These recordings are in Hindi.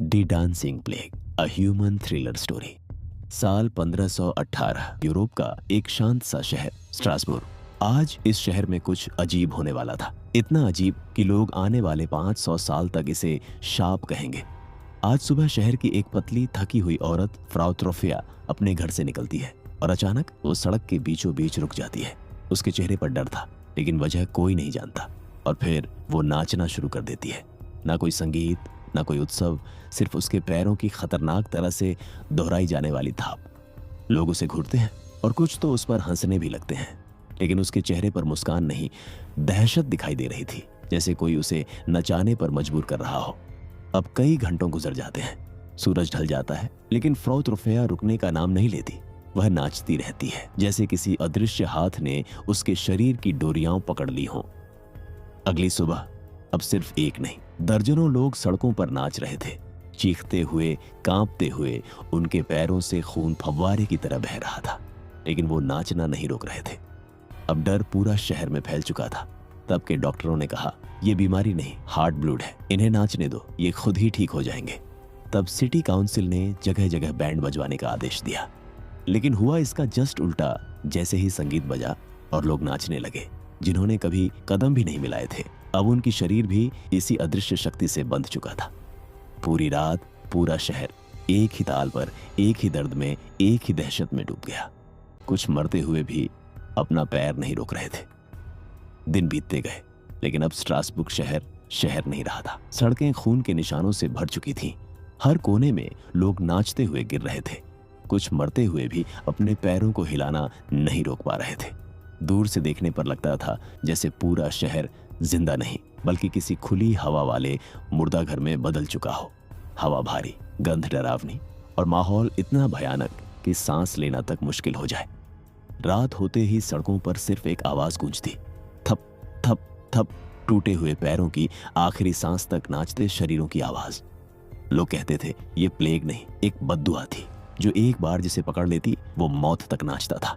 The dancing plague, a human thriller story. साल 1518, यूरोप का एक शांत सा शहर स्ट्रासबुर्ग। आज इस शहर में कुछ अजीब होने वाला था, इतना अजीब कि लोग आने वाले 500 साल तक इसे शाप कहेंगे। आज सुबह शहर की एक पतली थकी हुई औरत फ्राउ त्रोफिया अपने घर से निकलती है और अचानक वो सड़क के बीचों बीच रुक जाती है। उसके चेहरे पर डर था, लेकिन वजह कोई नहीं जानता। और फिर वो नाचना शुरू कर देती है। ना कोई संगीत, ना कोई उत्सव, सिर्फ उसके पैरों की खतरनाक तरह से दोहराई जाने वाली थाप। लोग उसे घूरते हैं और कुछ तो उस पर हंसने भी लगते हैं, लेकिन उसके चेहरे पर मुस्कान नहीं, दहशत दिखाई दे रही थी, जैसे कोई उसे नचाने पर मजबूर कर रहा हो। अब कई घंटों गुजर जाते हैं, सूरज ढल जाता है, लेकिन फ्राउ त्रोफिया रुकने का नाम नहीं लेती। वह नाचती रहती है, जैसे किसी अदृश्य हाथ ने उसके शरीर की डोरियां पकड़ ली हों। अगली सुबह अब सिर्फ एक नहीं, दर्जनों लोग सड़कों पर नाच रहे थे, चीखते हुए, कांपते हुए। उनके पैरों से खून फव्वारे की तरह बह रहा था, लेकिन वो नाचना नहीं रोक रहे थे। अब डर पूरा शहर में फैल चुका था। तब के डॉक्टरों ने कहा, यह बीमारी नहीं, हार्ट ब्लूड है, इन्हें नाचने दो, ये खुद ही ठीक हो जाएंगे। तब सिटी काउंसिल ने जगह जगह बैंड बजवाने का आदेश दिया, लेकिन हुआ इसका जस्ट उल्टा। जैसे ही संगीत बजा और लोग नाचने लगे, जिन्होंने कभी कदम भी नहीं मिलाए थे, अब उनकी शरीर भी इसी अदृश्य शक्ति से बंध चुका था। पूरी रात पूरा शहर एक ही ताल पर, एक ही दर्द में, एक ही दहशत में डूब गया। कुछ मरते हुए भी अपना पैर नहीं रोक रहे थे। दिन बीतते गए, लेकिन अब स्ट्रासबुर्ग शहर शहर नहीं रहा था। सड़कें खून के निशानों से भर चुकी थीं। हर कोने में लोग नाचते हुए गिर रहे थे। कुछ मरते हुए भी अपने पैरों को हिलाना नहीं रोक पा रहे थे। दूर से देखने पर लगता था जैसे पूरा शहर जिंदा नहीं, बल्कि किसी खुली हवा वाले मुर्दा घर में बदल चुका हो। हवा भारी, गंध डरावनी और माहौल इतना भयानक कि सांस लेना तक मुश्किल हो जाए। रात होते ही सड़कों पर सिर्फ एक आवाज गूंजती, थप थप थप, टूटे हुए पैरों की, आखिरी सांस तक नाचते शरीरों की आवाज। लोग कहते थे ये प्लेग नहीं, एक बद्दुआ थी, जो एक बार जिसे पकड़ लेती वो मौत तक नाचता था।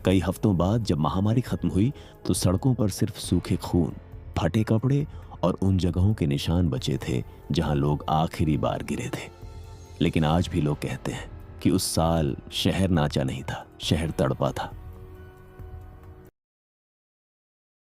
कई हफ्तों बाद जब महामारी खत्म हुई, तो सड़कों पर सिर्फ सूखे खून, फटे कपड़े और उन जगहों के निशान बचे थे जहां लोग आखिरी बार गिरे थे। लेकिन आज भी लोग कहते हैं कि उस साल शहर नाचा नहीं था, शहर तड़पा था।